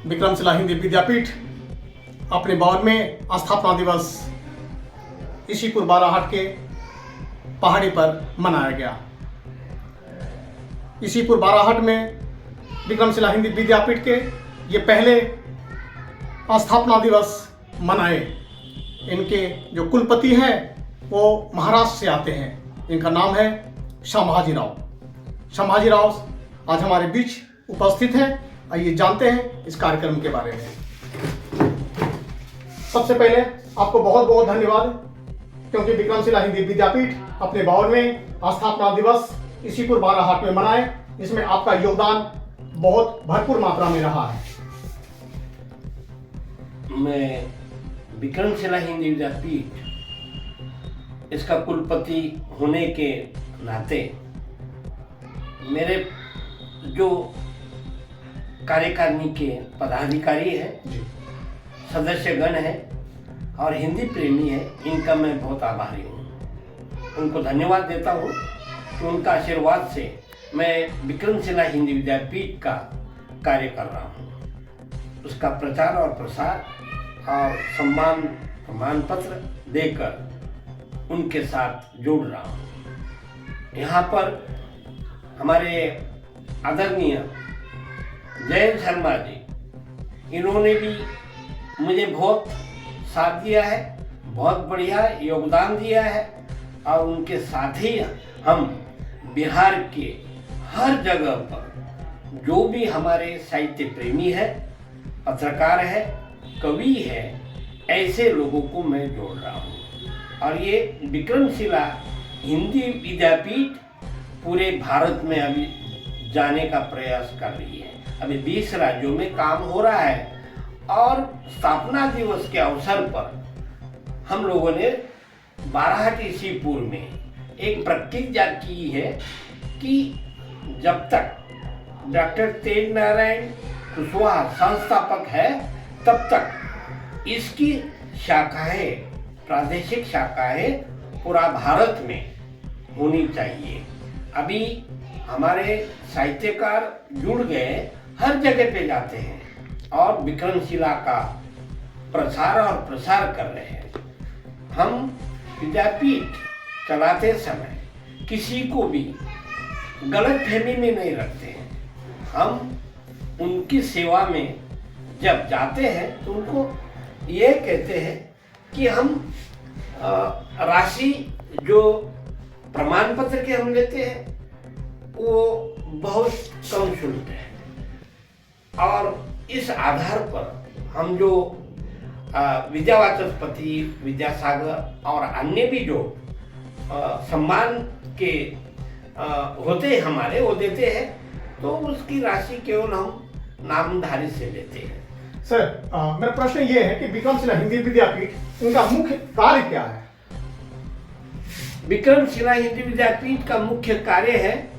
विक्रमशिला हिंदी विद्यापीठ अपने 52वें स्थापना दिवस इसीपुर बाराहाट के पहाड़ी पर मनाया गया। इसीपुर बाराहाट में विक्रमशिला हिंदी विद्यापीठ के ये पहले स्थापना दिवस मनाए। इनके जो कुलपति हैं वो महाराष्ट्र से आते हैं। इनका नाम है संभाजी राव। संभाजी राव आज हमारे बीच उपस्थित हैं। आइए जानते हैं इस कार्यक्रम के बारे में। सबसे पहले आपको बहुत बहुत धन्यवाद, क्योंकि विक्रमशिला हिंदी विद्यापीठ अपने 52वें स्थापना दिवस इसीपुर बाराहाट में मनाए। इसमें आपका योगदान बहुत भरपूर मात्रा में रहा है। मैं विक्रमशिला हिंदी विद्यापीठ इसका कुलपति होने के नाते मेरे जो कार्यकारिणी के पदाधिकारी हैं, सदस्यगण हैं और हिंदी प्रेमी हैं, इनका मैं बहुत आभारी हूँ। उनको धन्यवाद देता हूँ कि उनका आशीर्वाद से मैं विक्रमशिला हिंदी विद्यापीठ का कार्य कर रहा हूँ। उसका प्रचार और प्रसार और सम्मान प्रमाण पत्र देकर उनके साथ जुड़ रहा हूँ। यहाँ पर हमारे आदरणीय जयंत शर्मा जी, इन्होंने भी मुझे बहुत साथ दिया है, बहुत बढ़िया योगदान दिया है और उनके साथ ही हम बिहार के हर जगह पर जो भी हमारे साहित्य प्रेमी है, पत्रकार है, कवि है, ऐसे लोगों को मैं जोड़ रहा हूँ। और ये विक्रमशिला हिंदी विद्यापीठ पूरे भारत में अभी जाने का प्रयास कर रही है। अभी 20 राज्यों में काम हो रहा है और स्थापना दिवस के अवसर पर हम लोगों ने बाराहाट इसीपुर में एक प्रतिज्ञा की है कि जब तक डॉक्टर तेज नारायण कुशवाहा संस्थापक है तब तक इसकी शाखाएं, प्रादेशिक शाखाएं पूरा भारत में होनी चाहिए। अभी हमारे साहित्यकार जुड़ गए, हर जगह पे जाते हैं और विक्रमशिला का प्रचार और प्रसार कर रहे हैं। हम विद्यापीठ चलाते समय किसी को भी गलत फहमी में नहीं रखते हैं। हम उनकी सेवा में जब जाते हैं तो उनको ये कहते हैं कि हम राशि जो प्रमाण पत्र के हम लेते हैं वो बहुत कम शुल्क है और इस आधार पर हम जो विद्यावाचस्पति, विद्यासागर और अन्य भी जो सम्मान के होते हैं हमारे, वो देते हैं, तो उसकी राशि केवल हम नामधारी से लेते हैं। सर, मेरा प्रश्न ये है कि विक्रमशिला हिंदी विद्यापीठ उनका मुख्य कार्य क्या है? विक्रमशिला हिंदी विद्यापीठ का मुख्य कार्य है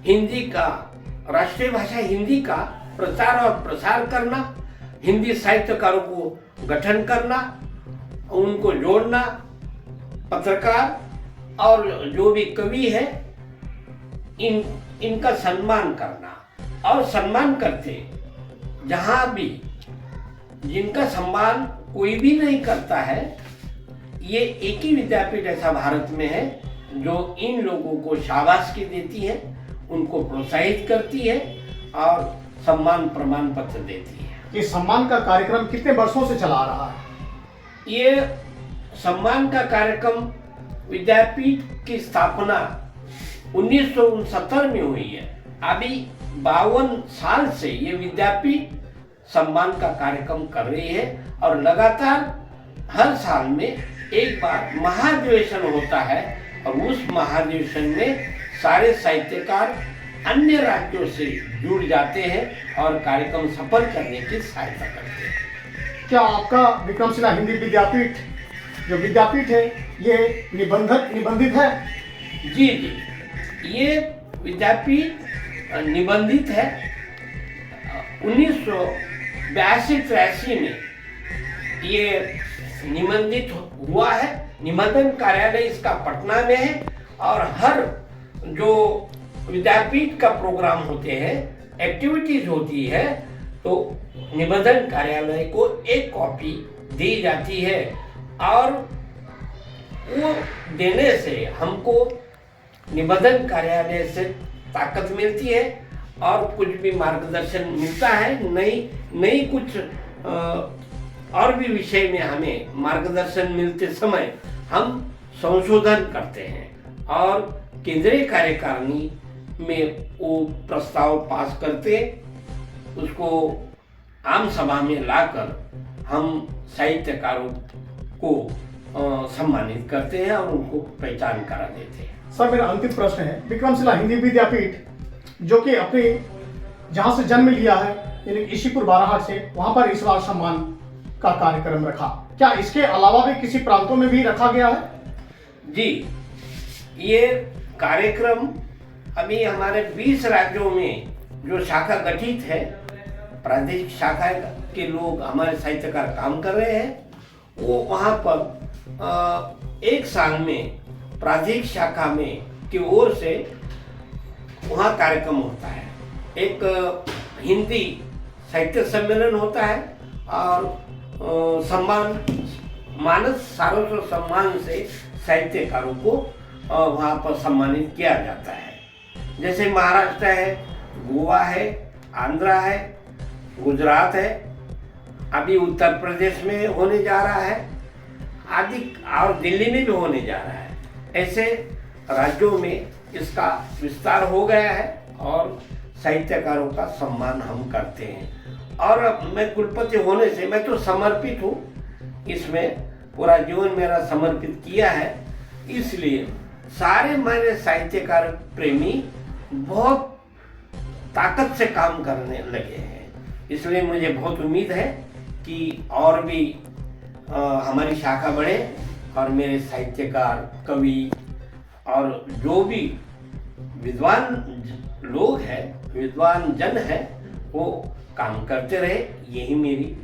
हिंदी का, राष्ट्रीय भाषा हिंदी का प्रचार और प्रसार करना, हिंदी साहित्यकारों को गठन करना, उनको जोड़ना, पत्रकार और जो भी कवि है इनका सम्मान करना और सम्मान करते जहाँ भी जिनका सम्मान कोई भी नहीं करता है, ये एक ही विद्यापीठ ऐसा भारत में है जो इन लोगों को शाबाशी देती है, उनको प्रोत्साहित करती है और सम्मान प्रमाण पत्र देती है। ये सम्मान का कार्यक्रम कितने वर्षों से चला आ रहा है? ये सम्मान का कार्यक्रम विद्यापीठ की स्थापना 1969 में हुई है। अभी 52 साल से ये विद्यापीठ सम्मान का कार्यक्रम कर रही है और लगातार हर साल में एक बार महाधिवेशन होता है और उस महाधिवेशन में सारे साहित्यकार अन्य राज्यों से जुड़ जाते हैं और कार्यक्रम सफल करने की सहायता करते हैं। क्या आपका विक्रमशिला हिंदी विद्यापीठ जो विद्यापीठ है ये निबंधित है? जी, ये विद्यापीठ निबंधित है। 1982-83 में ये निबंधित हुआ है। निबंधन कार्यालय इसका पटना में है और हर जो विद्यापीठ का प्रोग्राम होते हैं, एक्टिविटीज होती है, तो निबंधन कार्यालय को एक कॉपी दी जाती है और वो देने से हमको निबंधन कार्यालय से ताकत मिलती है और कुछ भी मार्गदर्शन मिलता है, नई कुछ और भी विषय में हमें मार्गदर्शन मिलते समय हम संशोधन करते हैं और केंद्रीय कार्यकारिणी में वो प्रस्ताव पास करते, उसको आम सभा में लाकर हम साहित्यकारों को सम्मानित करते हैं और उनको पहचान करा देते हैं। सर, मेरा अंतिम प्रश्न है, विक्रमशिला हिंदी विद्यापीठ जो कि अपने जहाँ से जन्म लिया है यानी इसीपुर बाराहाट से, वहाँ पर इस बार सम्मान का कार्यक्रम रखा, क्या इसके अलावा भी किसी प्रांतों में भी रखा गया है? जी, ये कार्यक्रम अभी हमारे 20 राज्यों में जो शाखा गठित है, प्रादेशिक शाखा के लोग हमारे साहित्यकार काम कर रहे हैं, वो वहाँ पर एक साल में प्रादेशिक शाखा में की ओर से वहाँ कार्यक्रम होता है। एक हिंदी साहित्य सम्मेलन होता है और सम्मान मानस सारस्वत सम्मान से साहित्यकारों को वहाँ पर सम्मानित किया जाता है। जैसे महाराष्ट्र है, गोवा है, आंध्रा है, गुजरात है, अभी उत्तर प्रदेश में होने जा रहा है आदि, और दिल्ली में भी होने जा रहा है। ऐसे राज्यों में इसका विस्तार हो गया है और साहित्यकारों का सम्मान हम करते हैं। और मैं कुलपति होने से मैं तो समर्पित हूँ, इसमें पूरा जीवन मेरा समर्पित किया है, इसलिए सारे मेरे साहित्यकार प्रेमी बहुत ताकत से काम करने लगे हैं। इसलिए मुझे बहुत उम्मीद है कि और भी हमारी शाखा बढ़े और मेरे साहित्यकार, कवि और जो भी विद्वान लोग हैं, विद्वान जन हैं, वो काम करते रहे, यही मेरी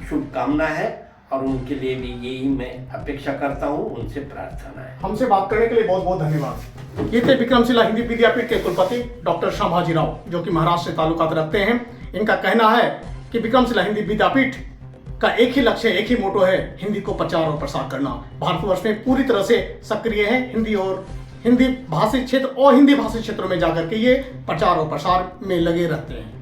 शुभकामना है और उनके लिए भी यही मैं अपेक्षा करता हूँ, उनसे प्रार्थना है। हमसे बात करने के लिए बहुत बहुत धन्यवाद। ये थे विक्रमशिला हिंदी विद्यापीठ के कुलपति डॉक्टर संभाजी राव, जो कि महाराष्ट्र से ताल्लुकात रखते हैं। इनका कहना है कि विक्रमशिला हिंदी विद्यापीठ का एक ही लक्ष्य, एक ही मोटो है, हिंदी को प्रचार और प्रसार करना। भारतवर्ष में पूरी तरह से सक्रिय है, हिंदी भाषी क्षेत्र और हिंदी भाषी क्षेत्रों में जाकर के ये प्रचार और प्रसार में लगे रहते हैं।